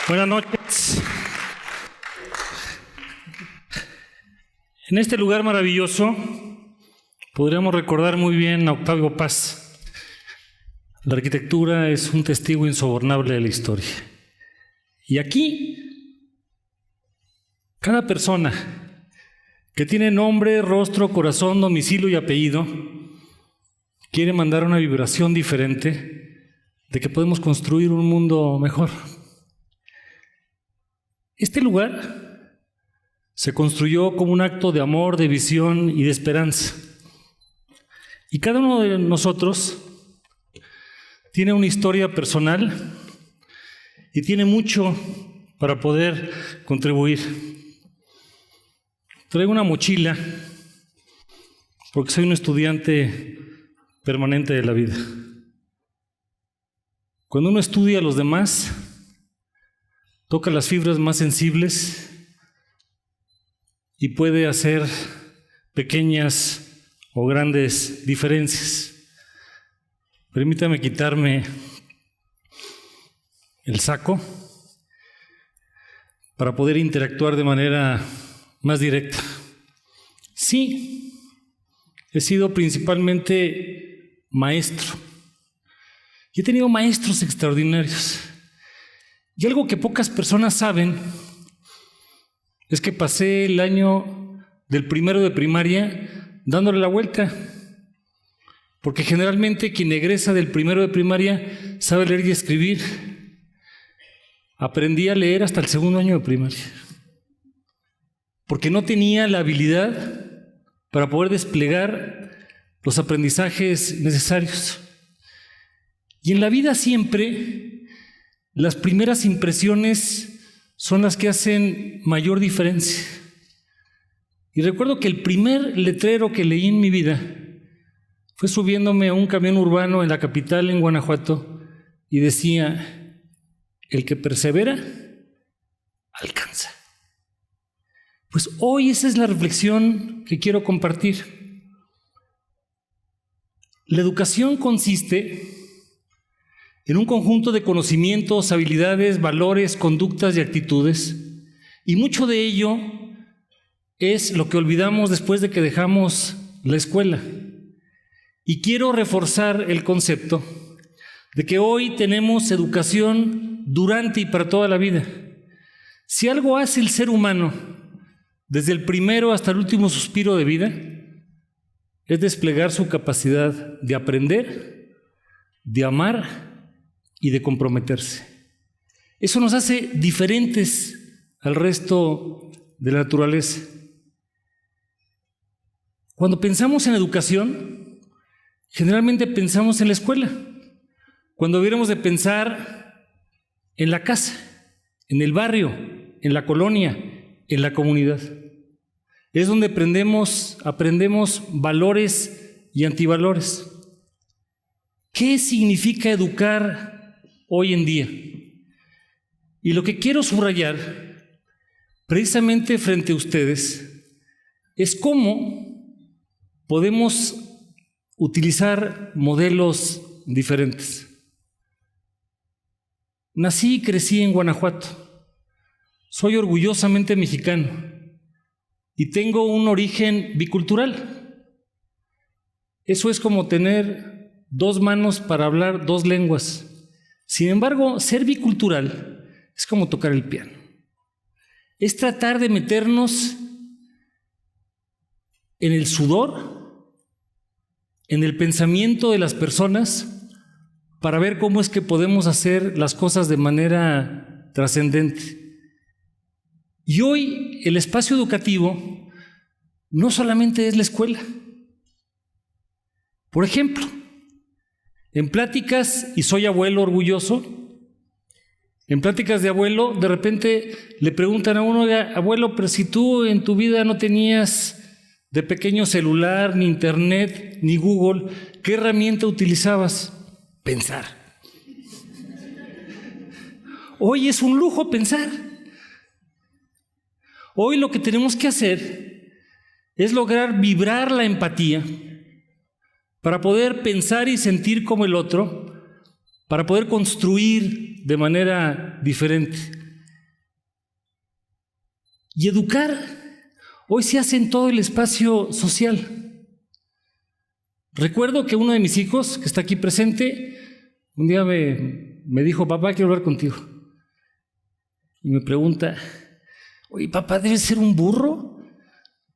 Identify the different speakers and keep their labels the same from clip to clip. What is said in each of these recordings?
Speaker 1: Buenas noches. En este lugar maravilloso podríamos recordar muy bien a Octavio Paz. La arquitectura es un testigo insobornable de la historia. Y aquí, cada persona que tiene nombre, rostro, corazón, domicilio y apellido quiere mandar una vibración diferente de que podemos construir un mundo mejor. Este lugar se construyó como un acto de amor, de visión y de esperanza. Y cada uno de nosotros tiene una historia personal y tiene mucho para poder contribuir. Traigo una mochila porque soy un estudiante permanente de la vida. Cuando uno estudia a los demás, toca las fibras más sensibles y puede hacer pequeñas o grandes diferencias. Permítame quitarme el saco para poder interactuar de manera más directa. Sí, he sido principalmente maestro y he tenido maestros extraordinarios. Y algo que pocas personas saben es que pasé el año del primero de primaria dándole la vuelta, porque generalmente quien egresa del primero de primaria sabe leer y escribir. Aprendí a leer hasta el segundo año de primaria, porque no tenía la habilidad para poder desplegar los aprendizajes necesarios. Y en la vida siempre las primeras impresiones son las que hacen mayor diferencia. Y recuerdo que el primer letrero que leí en mi vida fue subiéndome a un camión urbano en la capital, en Guanajuato, y decía: el que persevera, alcanza. Pues hoy esa es la reflexión que quiero compartir. La educación consiste en un conjunto de conocimientos, habilidades, valores, conductas y actitudes, y mucho de ello es lo que olvidamos después de que dejamos la escuela. Y quiero reforzar el concepto de que hoy tenemos educación durante y para toda la vida. Si algo hace el ser humano desde el primero hasta el último suspiro de vida, es desplegar su capacidad de aprender, de amar y de comprometerse. Eso nos hace diferentes al resto de la naturaleza. Cuando pensamos en educación, generalmente pensamos en la escuela, cuando debiéramos de pensar en la casa, en el barrio, en la colonia, en la comunidad. Es donde aprendemos valores y antivalores. ¿Qué significa educar hoy en día? Y lo que quiero subrayar, precisamente frente a ustedes, es cómo podemos utilizar modelos diferentes. Nací y crecí en Guanajuato. Soy orgullosamente mexicano y tengo un origen bicultural. Eso es como tener dos manos para hablar dos lenguas. Sin embargo, ser bicultural es como tocar el piano. Es tratar de meternos en el sudor, en el pensamiento de las personas, para ver cómo es que podemos hacer las cosas de manera trascendente. Y hoy el espacio educativo no solamente es la escuela. Por ejemplo, en pláticas, y soy abuelo orgulloso, en pláticas de abuelo, de repente le preguntan a uno: abuelo, pero si tú en tu vida no tenías de pequeño celular, ni internet, ni Google, ¿qué herramienta utilizabas? Pensar. Hoy es un lujo pensar. Hoy lo que tenemos que hacer es lograr vibrar la empatía para poder pensar y sentir como el otro, para poder construir de manera diferente. Y educar hoy se hace en todo el espacio social. Recuerdo que uno de mis hijos, que está aquí presente, un día me dijo: papá, quiero hablar contigo. Y me pregunta: oye, papá, ¿debes ser un burro?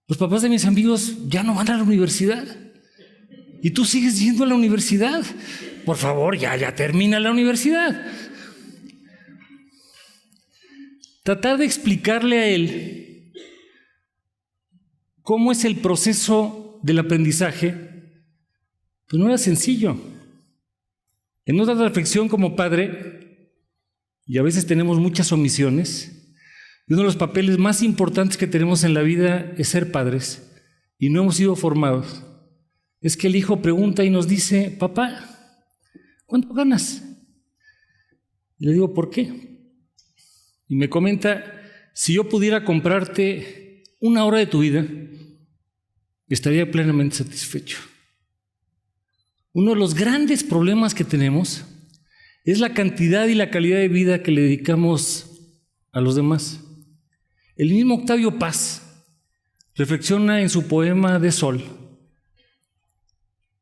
Speaker 1: Los papás de mis amigos ya no van a la universidad. Y tú sigues yendo a la universidad. Por favor, ya termina la universidad. Tratar de explicarle a él cómo es el proceso del aprendizaje, pues no era sencillo. En otra reflexión como padre, y a veces tenemos muchas omisiones, y uno de los papeles más importantes que tenemos en la vida es ser padres, y no hemos sido formados. Es que el hijo pregunta y nos dice: papá, ¿cuánto ganas? Y le digo: ¿por qué? Y me comenta: si yo pudiera comprarte 1 hora de tu vida, estaría plenamente satisfecho. Uno de los grandes problemas que tenemos es la cantidad y la calidad de vida que le dedicamos a los demás. El mismo Octavio Paz reflexiona en su poema de Sol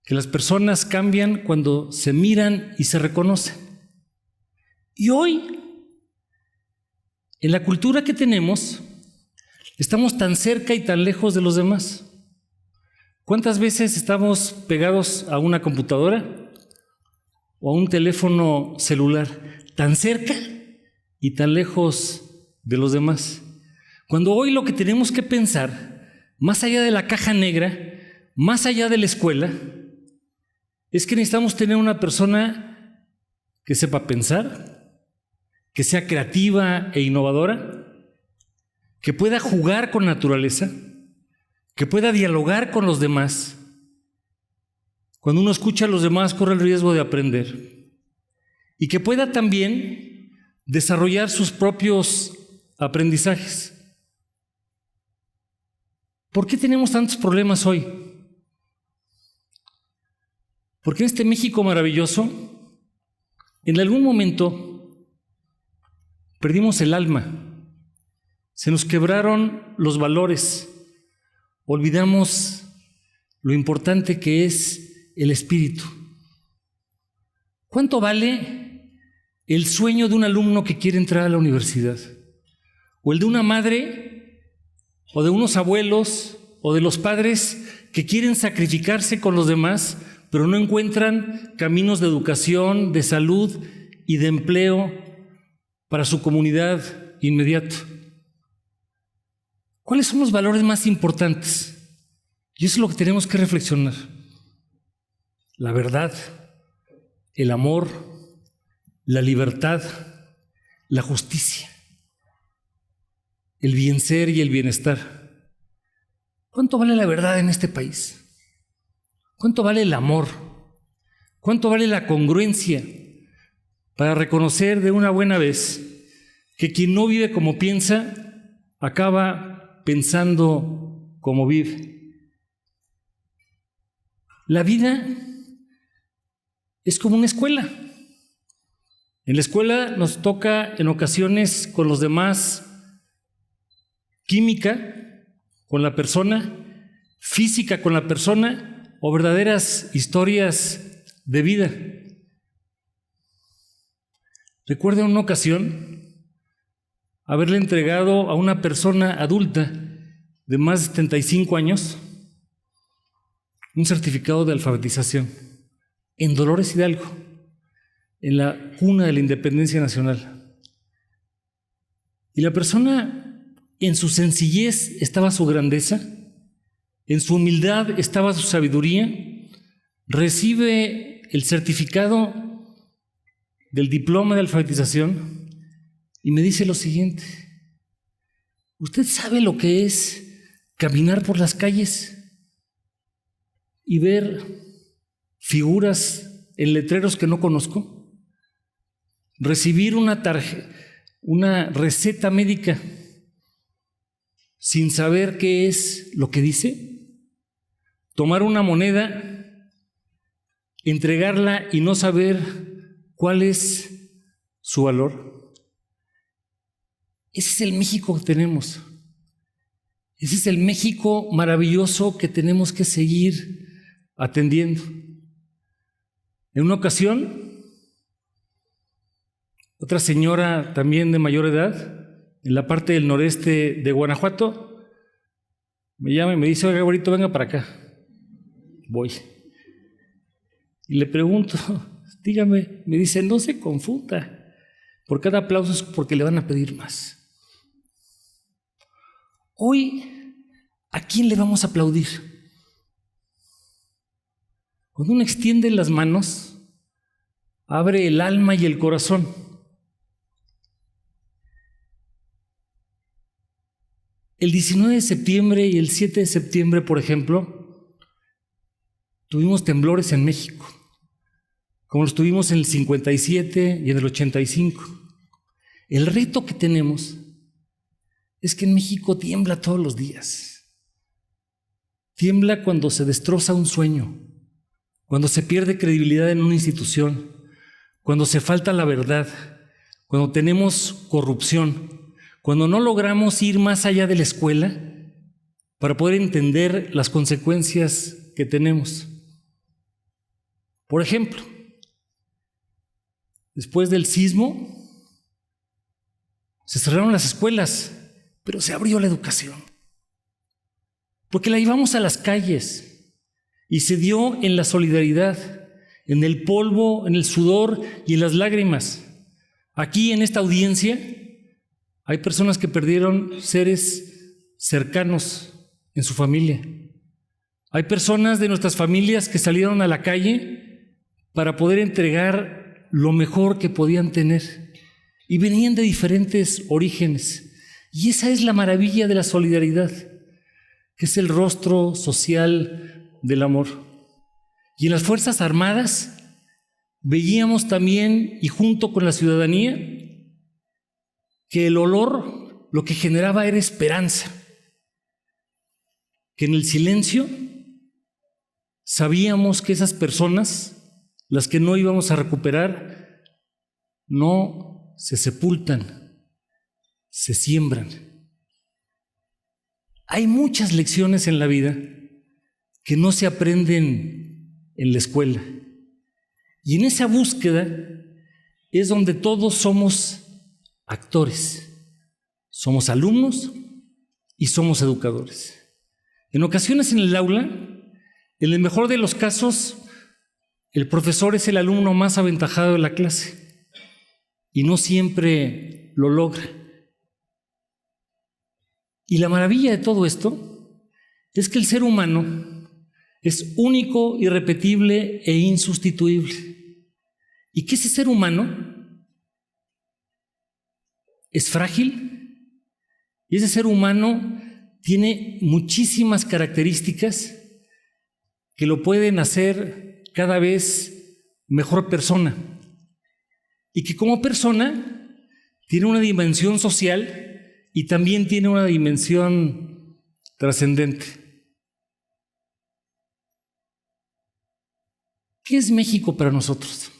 Speaker 1: que las personas cambian cuando se miran y se reconocen. Y hoy, en la cultura que tenemos, estamos tan cerca y tan lejos de los demás. ¿Cuántas veces estamos pegados a una computadora o a un teléfono celular, tan cerca y tan lejos de los demás? Cuando hoy lo que tenemos que pensar, más allá de la caja negra, más allá de la escuela, es que necesitamos tener una persona que sepa pensar, que sea creativa e innovadora, que pueda jugar con naturaleza, que pueda dialogar con los demás. Cuando uno escucha a los demás, corre el riesgo de aprender. Y que pueda también desarrollar sus propios aprendizajes. ¿Por qué tenemos tantos problemas hoy? Porque en este México maravilloso, en algún momento perdimos el alma, se nos quebraron los valores, olvidamos lo importante que es el espíritu. ¿Cuánto vale el sueño de un alumno que quiere entrar a la universidad? ¿O el de una madre, o de unos abuelos, o de los padres que quieren sacrificarse con los demás, pero no encuentran caminos de educación, de salud y de empleo para su comunidad inmediata? ¿Cuáles son los valores más importantes? Y eso es lo que tenemos que reflexionar. La verdad, el amor, la libertad, la justicia, el bien ser y el bienestar. ¿Cuánto vale la verdad en este país? ¿Cuánto vale el amor? ¿Cuánto vale la congruencia para reconocer de una buena vez que quien no vive como piensa acaba pensando como vive? La vida es como una escuela. En la escuela nos toca en ocasiones con los demás química con la persona, física con la persona, o verdaderas historias de vida. Recuerdo en una ocasión haberle entregado a una persona adulta de más de 75 años un certificado de alfabetización en Dolores Hidalgo, en la cuna de la independencia nacional. Y la persona, en su sencillez estaba su grandeza, en su humildad estaba su sabiduría. Recibe el certificado del diploma de alfabetización y me dice lo siguiente: ¿usted sabe lo que es caminar por las calles y ver figuras en letreros que no conozco? Recibir una receta médica sin saber qué es lo que dice. Tomar una moneda, entregarla y no saber cuál es su valor. Ese es el México que tenemos. Ese es el México maravilloso que tenemos que seguir atendiendo. En una ocasión, otra señora también de mayor edad, en la parte del noreste de Guanajuato, me llama y me dice: oiga, abuelito, venga para acá. Voy. Y le pregunto: dígame. Me dice: no se confunda. Por cada aplauso es porque le van a pedir más. Hoy, ¿a quién le vamos a aplaudir? Cuando uno extiende las manos, abre el alma y el corazón. El 19 de septiembre y el 7 de septiembre, por ejemplo, tuvimos temblores en México, como los tuvimos en el 57 y en el 85. El reto que tenemos es que en México tiembla todos los días. Tiembla cuando se destroza un sueño, cuando se pierde credibilidad en una institución, cuando se falta la verdad, cuando tenemos corrupción, cuando no logramos ir más allá de la escuela para poder entender las consecuencias que tenemos. Por ejemplo, después del sismo, se cerraron las escuelas, pero se abrió la educación, porque la llevamos a las calles y se dio en la solidaridad, en el polvo, en el sudor y en las lágrimas. Aquí en esta audiencia hay personas que perdieron seres cercanos en su familia. Hay personas de nuestras familias que salieron a la calle para poder entregar lo mejor que podían tener y venían de diferentes orígenes. Y esa es la maravilla de la solidaridad, que es el rostro social del amor. Y en las Fuerzas Armadas veíamos también, y junto con la ciudadanía, que el olor lo que generaba era esperanza, que en el silencio sabíamos que esas personas, las que no íbamos a recuperar, no se sepultan, se siembran. Hay muchas lecciones en la vida que no se aprenden en la escuela. Y en esa búsqueda es donde todos somos actores. Somos alumnos y somos educadores. En ocasiones en el aula, en el mejor de los casos, el profesor es el alumno más aventajado de la clase y no siempre lo logra. Y la maravilla de todo esto es que el ser humano es único, irrepetible e insustituible. Y que ese ser humano es frágil y ese ser humano tiene muchísimas características que lo pueden hacer cada vez mejor persona. Y que como persona tiene una dimensión social y también tiene una dimensión trascendente. ¿Qué es México para nosotros?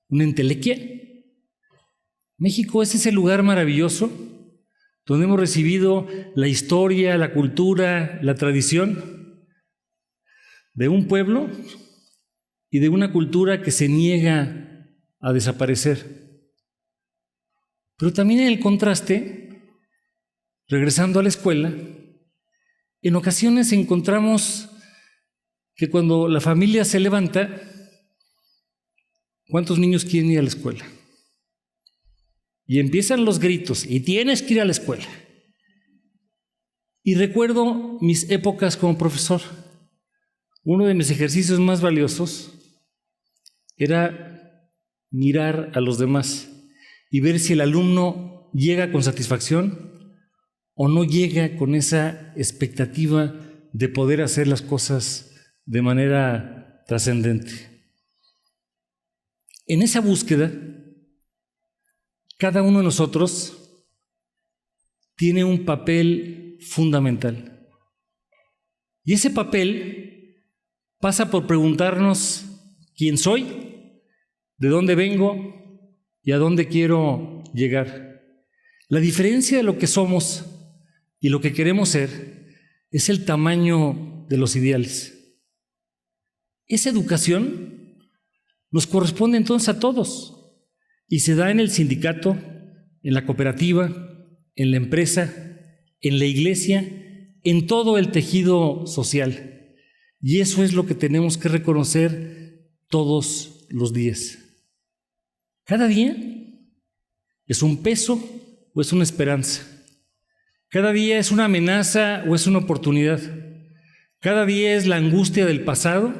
Speaker 1: ¿Una entelequia? México es ese lugar maravilloso donde hemos recibido la historia, la cultura, la tradición de un pueblo y de una cultura que se niega a desaparecer. Pero también en el contraste, regresando a la escuela, en ocasiones encontramos que cuando la familia se levanta, ¿cuántos niños quieren ir a la escuela? Y empiezan los gritos, y tienes que ir a la escuela. Y recuerdo mis épocas como profesor. Uno de mis ejercicios más valiosos era mirar a los demás y ver si el alumno llega con satisfacción o no llega con esa expectativa de poder hacer las cosas de manera trascendente. En esa búsqueda, cada uno de nosotros tiene un papel fundamental. Y ese papel pasa por preguntarnos quién soy, de dónde vengo y a dónde quiero llegar. La diferencia de lo que somos y lo que queremos ser es el tamaño de los ideales. Esa educación nos corresponde entonces a todos y se da en el sindicato, en la cooperativa, en la empresa, en la iglesia, en todo el tejido social. Y eso es lo que tenemos que reconocer todos los días. Cada día es un peso o es una esperanza. Cada día es una amenaza o es una oportunidad. Cada día es la angustia del pasado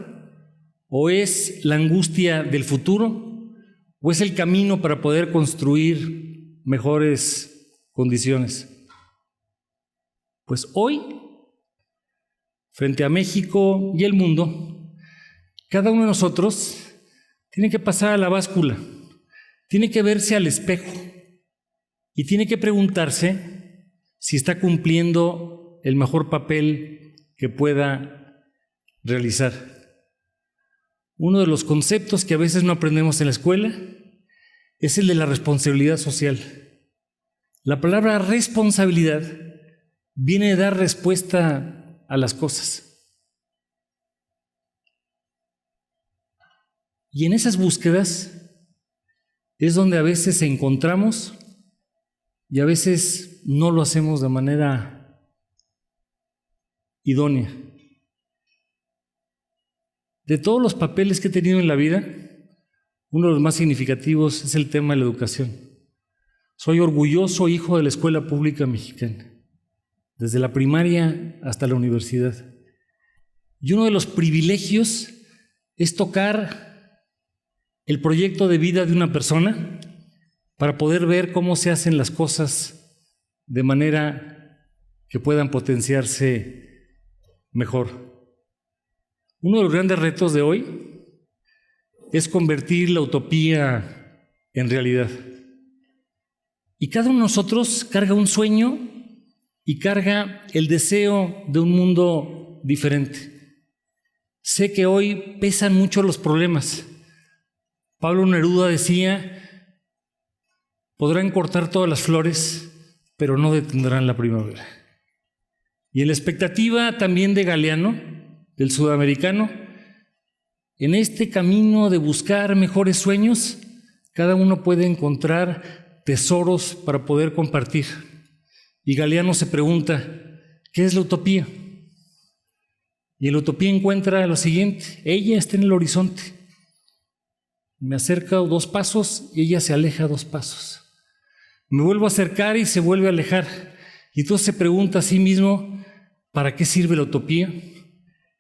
Speaker 1: o es la angustia del futuro o es el camino para poder construir mejores condiciones. Pues hoy, frente a México y el mundo, cada uno de nosotros tiene que pasar a la báscula, tiene que verse al espejo y tiene que preguntarse si está cumpliendo el mejor papel que pueda realizar. Uno de los conceptos que a veces no aprendemos en la escuela es el de la responsabilidad social. La palabra responsabilidad viene a dar respuesta a las cosas. Y en esas búsquedas es donde a veces encontramos y a veces no lo hacemos de manera idónea. De todos los papeles que he tenido en la vida, uno de los más significativos es el tema de la educación. Soy orgulloso hijo de la escuela pública mexicana, desde la primaria hasta la universidad. Y uno de los privilegios es tocar el proyecto de vida de una persona para poder ver cómo se hacen las cosas de manera que puedan potenciarse mejor. Uno de los grandes retos de hoy es convertir la utopía en realidad. Y cada uno de nosotros carga un sueño y carga el deseo de un mundo diferente. Sé que hoy pesan mucho los problemas. Pablo Neruda decía: podrán cortar todas las flores, pero no detendrán la primavera. Y en la expectativa también de Galeano, del sudamericano, en este camino de buscar mejores sueños, cada uno puede encontrar tesoros para poder compartir. Y Galeano se pregunta: ¿qué es la utopía? Y en la utopía encuentra lo siguiente: ella está en el horizonte. Me acerco 2 pasos y ella se aleja 2 pasos. Me vuelvo a acercar y se vuelve a alejar. Y entonces se pregunta a sí mismo: ¿para qué sirve la utopía?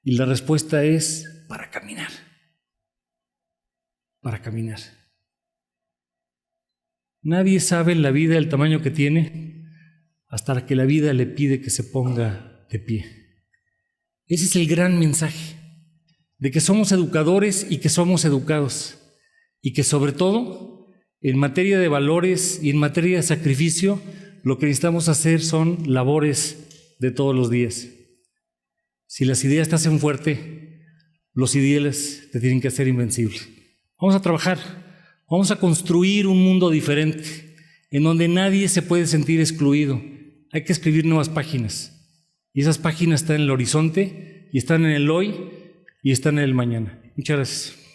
Speaker 1: Y la respuesta es: para caminar. Para caminar. Nadie sabe en la vida el tamaño que tiene hasta que la vida le pide que se ponga de pie. Ese es el gran mensaje, de que somos educadores y que somos educados, y que sobre todo, en materia de valores y en materia de sacrificio, lo que necesitamos hacer son labores de todos los días. Si las ideas te hacen fuerte, los ideales te tienen que hacer invencible. Vamos a trabajar, vamos a construir un mundo diferente, en donde nadie se puede sentir excluido. Hay que escribir nuevas páginas. Y esas páginas están en el horizonte, y están en el hoy, y están en el mañana. Muchas gracias.